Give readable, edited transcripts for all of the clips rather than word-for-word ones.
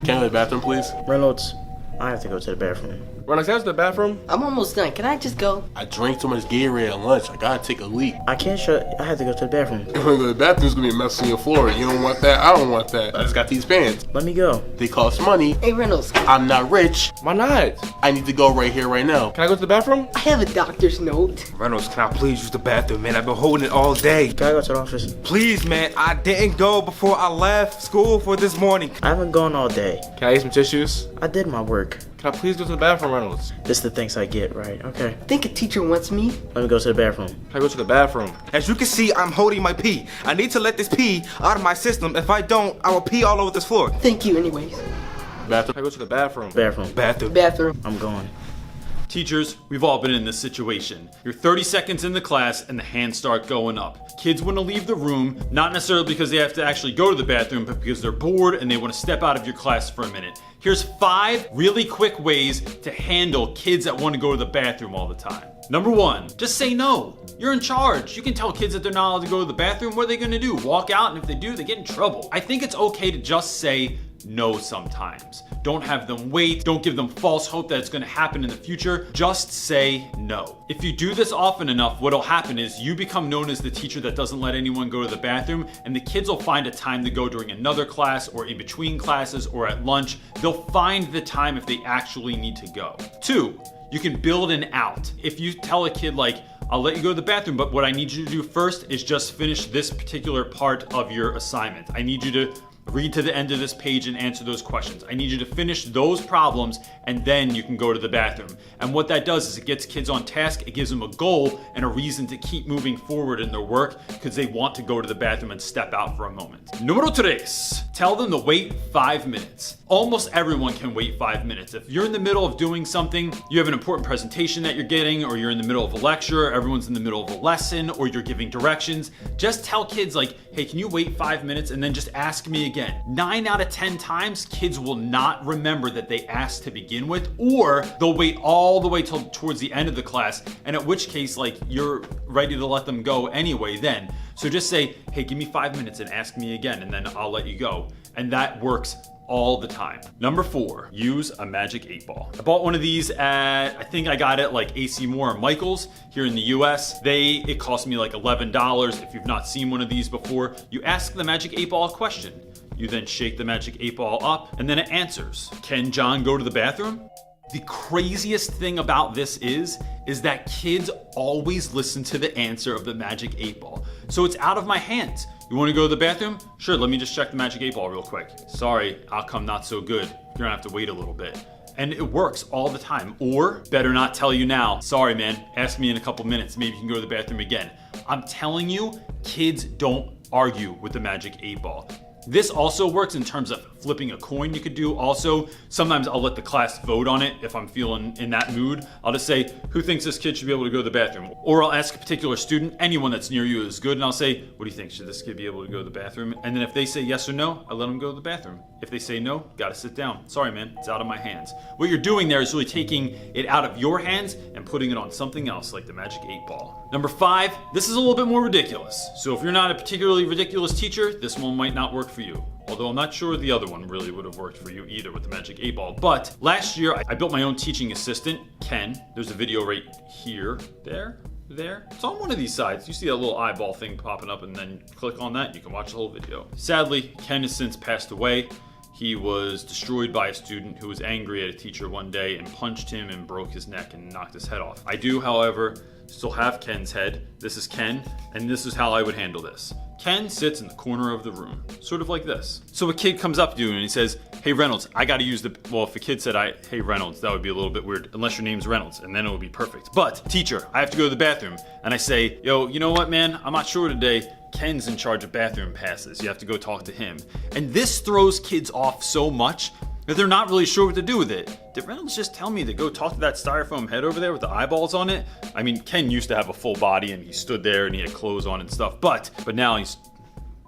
Can I go to the bathroom, please? Reynolds, I have to go to the bathroom. Reynolds, can I go to the bathroom? I'm almost done. Can I just go? I drank too much Gatorade at lunch. I gotta take a leak. I can't I have to go to the bathroom. If I go to the bathroom's gonna be a mess on your floor. You don't want that. I don't want that. I just got these pants. Let me go. They cost money. Hey, Reynolds, I'm not rich. Why not? I need to go right here, right now. Can I go to the bathroom? I have a doctor's note. Reynolds, can I please use the bathroom, man? I've been holding it all day. Can I go to the office? Please, man, I didn't go before I left school for this morning. I haven't gone all day. Can I get some tissues? I did my work. Can I please go to the bathroom, Reynolds? This is the things I get, right? Okay. I think a teacher wants me. Let me go to the bathroom. Can I go to the bathroom? As you can see, I'm holding my pee. I need to let this pee out of my system. If I don't, I will pee all over this floor. Thank you anyways. Bathroom. Can I go to the bathroom? Bathroom. Bathroom. I'm going. Teachers, we've all been in this situation. You're 30 seconds in the class and the hands start going up. Kids want to leave the room, not necessarily because they have to actually go to the bathroom, but because they're bored and they want to step out of your class for a minute. Here's 5 really quick ways to handle kids that want to go to the bathroom all the time. Number 1, just say no. You're in charge. You can tell kids that they're not allowed to go to the bathroom. What are they going to do? Walk out, and if they do, they get in trouble. I think it's okay to just say no sometimes. Don't have them wait. Don't give them false hope that it's going to happen in the future. Just say no. If you do this often enough, what'll happen is you become known as the teacher that doesn't let anyone go to the bathroom, and the kids will find a time to go during another class or in between classes or at lunch. They'll find the time if they actually need to go. 2, you can build an out. If you tell a kid like, I'll let you go to the bathroom, but what I need you to do first is just finish this particular part of your assignment. I need you to read to the end of this page and answer those questions. I need you to finish those problems and then you can go to the bathroom. And what that does is it gets kids on task, it gives them a goal and a reason to keep moving forward in their work because they want to go to the bathroom and step out for a moment. Número 3, tell them to wait 5 minutes. Almost everyone can wait 5 minutes. If you're in the middle of doing something, you have an important presentation that you're getting, or you're in the middle of a lecture, everyone's in the middle of a lesson, or you're giving directions, just tell kids like, hey, can you wait 5 minutes and then just ask me again. 9 out of 10 times, kids will not remember that they asked to begin with, or they'll wait all the way till towards the end of the class, and at which case, like, you're ready to let them go anyway then. So just say, hey, give me 5 minutes and ask me again, and then I'll let you go. And that works all the time. Number 4, use a magic 8-ball. I bought one of these at, I think I got it like AC Moore or Michaels here in the US. It cost me like $11. If you've not seen one of these before, you ask the magic 8-ball a question. You then shake the magic 8-ball up and then it answers. Can John go to the bathroom? The craziest thing about this is that kids always listen to the answer of the magic 8-ball. So it's out of my hands. You want to go to the bathroom? Sure, let me just check the magic 8-ball real quick. Sorry, outcome not so good. You're gonna have to wait a little bit. And it works all the time. Or, better not tell you now. Sorry, man, ask me in a couple minutes. Maybe you can go to the bathroom again. I'm telling you, kids don't argue with the magic 8-ball. This also works in terms of flipping a coin you could do. Also, sometimes I'll let the class vote on it if I'm feeling in that mood. I'll just say, who thinks this kid should be able to go to the bathroom? Or I'll ask a particular student, anyone that's near you is good, and I'll say, what do you think? Should this kid be able to go to the bathroom? And then if they say yes or no, I let them go to the bathroom. If they say no, gotta sit down. Sorry, man, it's out of my hands. What you're doing there is really taking it out of your hands and putting it on something else, like the magic 8-ball. Number 5, this is a little bit more ridiculous. So if you're not a particularly ridiculous teacher, this one might not work for you. Although I'm not sure the other one really would have worked for you either with the magic 8-ball. But last year, I built my own teaching assistant, Ken. There's a video right here, there. It's on one of these sides. You see that little eyeball thing popping up and then click on that, you can watch the whole video. Sadly, Ken has since passed away. He was destroyed by a student who was angry at a teacher one day and punched him and broke his neck and knocked his head off. I do, however, still have Ken's head. This is Ken, and this is how I would handle this. Ken sits in the corner of the room, sort of like this. So a kid comes up to you and he says, hey Reynolds, I gotta use well, if a kid said, hey Reynolds, that would be a little bit weird, unless your name's Reynolds, and then it would be perfect. But, teacher, I have to go to the bathroom. And I say, yo, you know what, man? I'm not sure today. Ken's in charge of bathroom passes. You have to go talk to him. And this throws kids off so much that they're not really sure what to do with it. Did Reynolds just tell me to go talk to that styrofoam head over there with the eyeballs on it? I mean, Ken used to have a full body and he stood there and he had clothes on and stuff, but now he's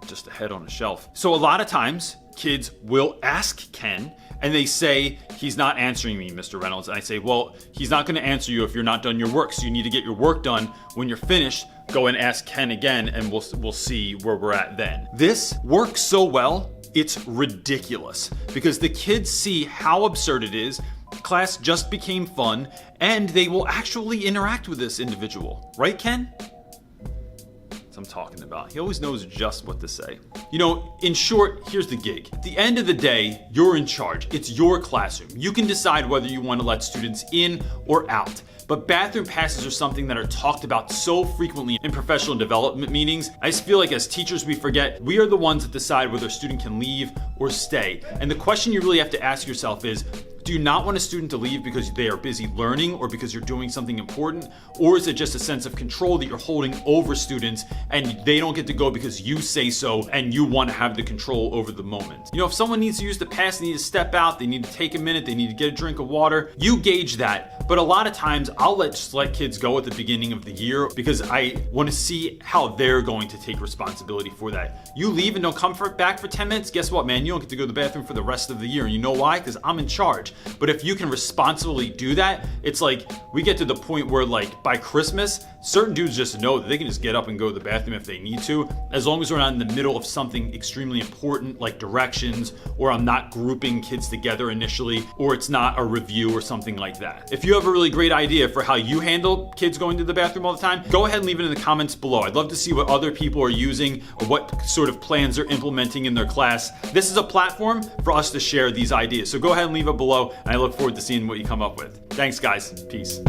just a head on a shelf. So a lot of times, kids will ask Ken and they say, he's not answering me, Mr. Reynolds. And I say, well, he's not gonna answer you if you're not done your work, so you need to get your work done. When you're finished, go and ask Ken again and we'll see where we're at then. This works so well It's ridiculous because the kids see how absurd it is. Class just became fun, and they will actually interact with this individual. Right, Ken? That's what I'm talking about. He always knows just what to say. You know, in short, here's the gig. At the end of the day, you're in charge. It's your classroom. You can decide whether you want to let students in or out. But bathroom passes are something that are talked about so frequently in professional development meetings. I just feel like as teachers, we forget we are the ones that decide whether a student can leave or stay. And the question you really have to ask yourself is, do you not want a student to leave because they are busy learning or because you're doing something important? Or is it just a sense of control that you're holding over students and they don't get to go because you say so and you want to have the control over the moment? You know, if someone needs to use the pass, they need to step out, they need to take a minute, they need to get a drink of water, you gauge that. But a lot of times I'll just let kids go at the beginning of the year because I want to see how they're going to take responsibility for that. You leave and don't come back for 10 minutes, guess what, man? You don't get to go to the bathroom for the rest of the year. And you know why? Because I'm in charge. But if you can responsibly do that, it's like we get to the point where like by Christmas, certain dudes just know that they can just get up and go to the bathroom if they need to, as long as we're not in the middle of something extremely important like directions, or I'm not grouping kids together initially, or it's not a review or something like that. If you have a really great idea for how you handle kids going to the bathroom all the time, go ahead and leave it in the comments below. I'd love to see what other people are using or what sort of plans they're implementing in their class. This is a platform for us to share these ideas. So go ahead and leave it below, and I look forward to seeing what you come up with. Thanks, guys. Peace.